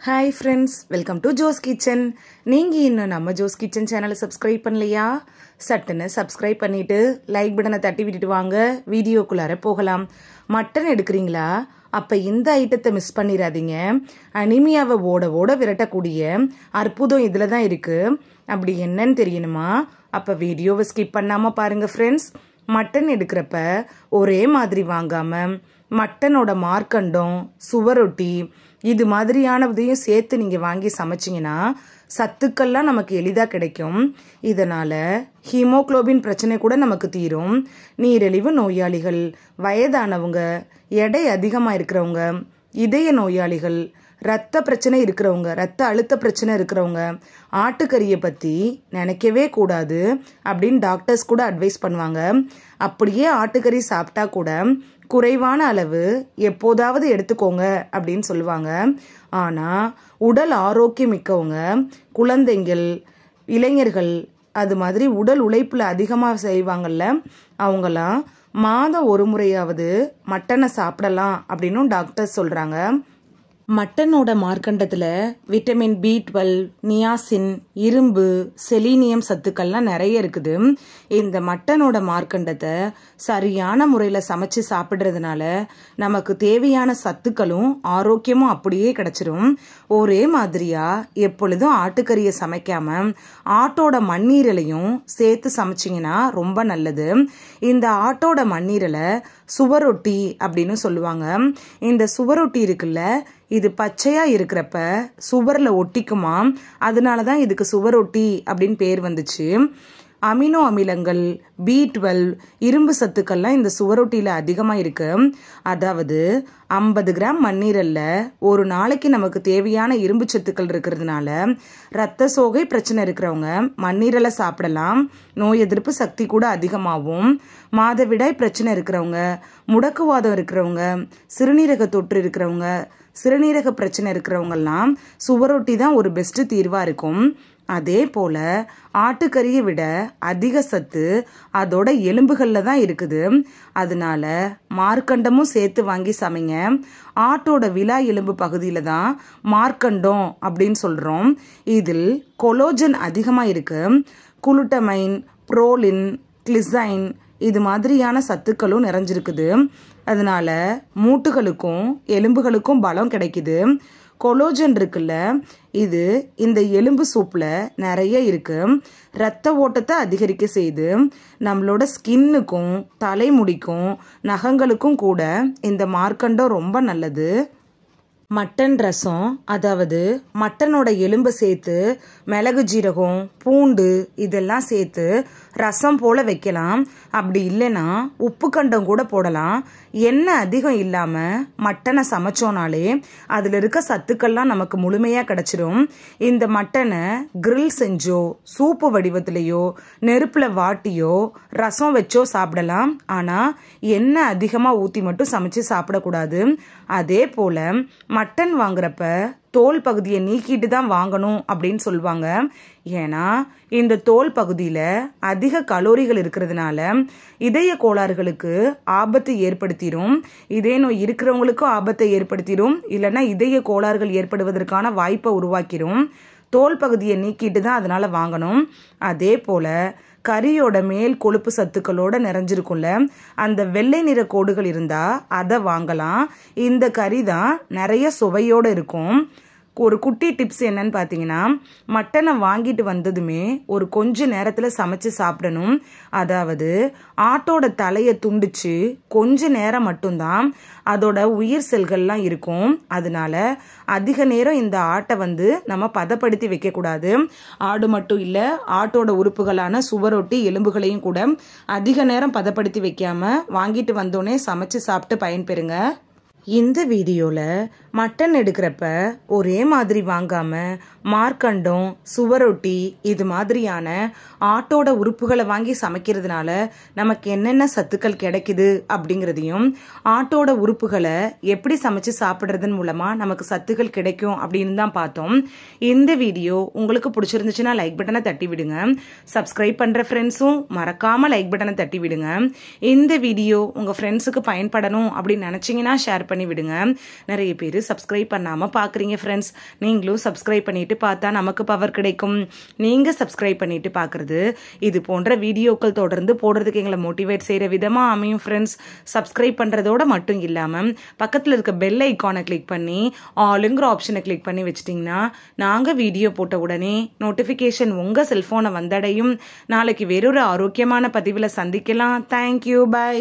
Hi friends, welcome to Jo's Kitchen. நீங்க இன்னும் நம்ம Jo's Kitchen சேனலை சப்ஸ்கிரைப் பண்ணலையா? சட்டுன்னு சப்ஸ்கிரைப் பண்ணிட்டு லைக் பட்டனை தட்டி விட்டுட்டு வாங்க வீடியோக்குள்ளார போகலாம். மட்டன் எடுக்கிறீங்களா? அப்ப இந்த ஐட்டத்தை மிஸ் பண்ணிராதீங்க. அனிமியாவை ஓட விரட்டக்கூடிய அற்புதம் இதுல தான் இருக்கு. அப்படி என்னன்னு தெரியணுமா? அப்ப வீடியோவை ஸ்கிப் பண்ணாம பாருங்க ஃப்ரெண்ட்ஸ். மட்டன் எடுக்கிறப்ப ஒரே மாதிரி வாங்காம மட்டனோட மார்க்கண்டம், சுவரொட்டி இது மாதிரியானதையும் சேர்த்து நீங்கள் வாங்கி சமைச்சிங்கன்னா சத்துக்கள்லாம் நமக்கு எளிதாக கிடைக்கும். இதனால் ஹீமோக்ளோபின் பிரச்சனை கூட நமக்கு தீரும். நீரிழிவு நோயாளிகள், வயதானவங்க, எடை அதிகமாக இருக்கிறவங்க, இதய நோயாளிகள், ரத்த பிரச்சனை இருக்கிறவங்க, ரத்த அழுத்த பிரச்சனை இருக்கிறவங்க ஆட்டுக்கறியை பற்றி நினைக்கவே கூடாது அப்படின்னு டாக்டர்ஸ் கூட அட்வைஸ் பண்ணுவாங்க. அப்படியே ஆட்டுக்கறி சாப்பிட்டா கூட குறைவான அளவு எப்போதாவது எடுத்துக்கோங்க அப்படின்னு சொல்லுவாங்க. ஆனால் உடல் ஆரோக்கியம் மிக்கவங்க, குழந்தைங்கள், இளைஞர்கள், அது மாதிரி உடல் உழைப்பில் அதிகமாக செய்வாங்கள்ல, அவங்களாம் மாதம் ஒரு முறையாவது மட்டனை சாப்பிடலாம் அப்படின்னும் டாக்டர்ஸ் சொல்கிறாங்க. மட்டனோட மார்க்கண்டத்தில் விட்டமின் B12, நியாசின், இரும்பு, செலீனியம் சத்துக்கள்லாம் நிறைய இருக்குது. இந்த மட்டனோட மார்க்கண்டத்தை சரியான முறையில் சமைச்சு சாப்பிட்றதுனால நமக்கு தேவையான சத்துக்களும் ஆரோக்கியமும் அப்படியே கிடைச்சிரும். ஒரே மாதிரியா எப்பொழுதும் ஆட்டுக்கறியை சமைக்காம ஆட்டோட மண்ணீரலையும் சேர்த்து சமைச்சிங்கன்னா ரொம்ப நல்லது. இந்த ஆட்டோட மண்ணீரலை சுவரொட்டி அப்படின்னு சொல்லுவாங்க. இந்த சுவரொட்டி இருக்குல்ல, இது பச்சையா இருக்கிறப்ப சுவரில் ஒட்டிக்குமா, அதனால தான் இதுக்கு சுவரொட்டி அப்படின்னு பேர் வந்துச்சு. அமினோ அமிலங்கள், B12, இரும்பு சத்துக்கள்லாம் இந்த சுவரொட்டியில் அதிகமாக இருக்கு. அதாவது 50 கிராம் மண்ணீரல்ல ஒரு நாளைக்கு நமக்கு தேவையான இரும்பு சத்துக்கள் இருக்கிறதுனால ரத்த சோகை பிரச்சனை இருக்கிறவங்க மண்ணீரலை சாப்பிடலாம். நோய் எதிர்ப்பு சக்தி கூட அதிகமாகும். மாதவிடாய் பிரச்சனை இருக்கிறவங்க, முடக்குவாதம் இருக்கிறவங்க, சிறுநீரக தொற்று இருக்கிறவங்க, சிறுநீரக பிரச்சனை இருக்கிறவங்கெல்லாம் சுவரொட்டி தான் ஒரு பெஸ்ட் தீர்வாக இருக்கும். அதே போல் ஆட்டுக்கறியை விட அதிக சத்து அதோட எலும்புகளில் தான் இருக்குது. அதனால மார்க்கண்டமும் சேர்த்து வாங்கி சமைங்க. ஆட்டோட விலா எலும்பு பகுதியில் தான் மார்க்கண்டம் அப்படின்னு சொல்கிறோம். இதில் கொலோஜன் அதிகமாக இருக்கு. குளுட்டமைன், புரோலின், கிளிசைன் இது மாதிரியான சத்துக்களும் நிறைஞ்சிருக்குது. அதனால மூட்டுகளுக்கும் எலும்புகளுக்கும் பலம் கிடைக்குது. கொலோஜன் இருக்குல்ல, இது இந்த எலும்பு சூப்பில் நிறைய இருக்கு. ரத்த ஓட்டத்தை அதிகரிக்க செய்து நம்மளோட ஸ்கின்னுக்கும், தலைமுடிக்கும், நகங்களுக்கும் கூட இந்த மார்க்கண்டம் ரொம்ப நல்லது. மட்டன் ரசம், அதாவது மட்டனோட எலும்பை சேர்த்து மிளகு, ஜீரகம், பூண்டு இதெல்லாம் சேர்த்து ரசம் போல் வைக்கலாம். அப்படி இல்லைன்னா உப்பு கண்டம் கூட போடலாம். எண்ணெய் அதிகம் இல்லாமல் மட்டனை சமைச்சோனாலே அதில் இருக்க சத்துக்கள்லாம் நமக்கு முழுமையாக கிடச்சிரும். இந்த மட்டனை கிரில் செஞ்சோ, சூப்பு வடிவத்திலையோ, நெருப்பில் வாட்டியோ, ரசம் வச்சோ சாப்பிடலாம். ஆனால் எண்ணெய் அதிகமாக ஊற்றி மட்டும் சமைச்சு சாப்பிடக்கூடாது. அதே போல் மட்டன் வாங்குறப்ப தோல் பகுதியை நீக்கிட்டு தான் வாங்கணும் அப்படின்னு சொல்லுவாங்க. ஏன்னா இந்த தோல் பகுதியில் அதிக கலோரிகள் இருக்கிறதுனால இதய கோளாறுகளுக்கு ஆபத்து ஏற்படுத்திடும். இதய நோய் இருக்கிறவங்களுக்கும் ஆபத்தை ஏற்படுத்திடும். இல்லைன்னா இதய கோளாறுகள் ஏற்படுவதற்கான வாய்ப்பை உருவாக்கிடும். தோல் பகுதியை நீக்கிட்டு தான் அதனால வாங்கணும். அதே போல் கறியோட மேல் கொழுப்பு சத்துக்களோட நிறைஞ்சிருக்கும்ல, அந்த வெள்ளை நிற கோடுகள் இருந்தால் அதை வாங்கலாம். இந்த கறி தான் நிறைய சுவையோடு இருக்கும். ஒரு குட்டி டிப்ஸ் என்னன்னு பார்த்தீங்கன்னா, மட்டனை வாங்கிட்டு வந்ததுமே ஒரு கொஞ்ச நேரத்தில் சமைச்சு சாப்பிடணும். அதாவது ஆட்டோட தலையை துண்டிச்சு கொஞ்ச நேரம் மட்டும்தான் அதோட உயிர் செல்கள்லாம் இருக்கும். அதனால அதிக நேரம் இந்த ஆட்டை நம்ம பதப்படுத்தி வைக்கக்கூடாது. ஆடு மட்டும் இல்லை, ஆட்டோட உறுப்புகளான சுவரொட்டி, எலும்புகளையும் கூட அதிக நேரம் பதப்படுத்தி வைக்காம வாங்கிட்டு வந்தோடனே சமைச்சு சாப்பிட்டு பயன்பெறுங்க. இந்த வீடியோவில் மட்டன் எடுக்கிறப்ப ஒரே மாதிரி வாங்காமல் மார்க்கண்டம், சுவரொட்டி இது மாதிரியான ஆட்டோட உறுப்புகளை வாங்கி சமைக்கிறதுனால நமக்கு என்னென்ன சத்துக்கள் கிடைக்குது அப்படிங்கிறதையும், ஆட்டோட உறுப்புகளை எப்படி சமைச்சு சாப்பிட்றதன் மூலமாக நமக்கு சத்துக்கள் கிடைக்கும் அப்படின்னு தான் பார்த்தோம். இந்த வீடியோ உங்களுக்கு பிடிச்சிருந்துச்சுன்னா லைக் பட்டனை தட்டி விடுங்க. சப்ஸ்கிரைப் பண்ணுற ஃப்ரெண்ட்ஸும் மறக்காமல் லைக் பட்டனை தட்டி விடுங்க. இந்த வீடியோ உங்கள் ஃப்ரெண்ட்ஸுக்கு பயன்படணும் அப்படின்னு நினச்சிங்கன்னா ஷேர் பண்ணி விடுங்க. நிறைய பேர் பண்ணிட்டு சப்ஸ்கிரைப் பண்ணாமல் பார்க்குறீங்க ஃப்ரெண்ட்ஸ். நீங்களும் சப்ஸ்கிரைப் பண்ணிட்டு பார்த்தா நமக்கு பவர் கிடைக்கும். நீங்கள் சப்ஸ்கிரைப் பண்ணிட்டு பார்க்குறது இது போன்ற வீடியோக்கள் தொடர்ந்து போடுறதுக்கு எங்களை மோட்டிவேட் செய்கிற விதமாக அமையும் ஃப்ரெண்ட்ஸ். சப்ஸ்கிரைப் பண்ணுறதோட மட்டும் இல்லாமல் பக்கத்தில் இருக்க பெல் ஐக்கானை கிளிக் பண்ணி ஆளுங்கிற ஆப்ஷனை கிளிக் பண்ணி வச்சிட்டிங்கன்னா நாங்கள் வீடியோ போட்ட உடனே நோட்டிஃபிகேஷன் உங்கள் செல்ஃபோனை வந்தடையும். நாளைக்கு வேறொரு ஆரோக்கியமான பதிவில் சந்திக்கலாம். Thank you, by.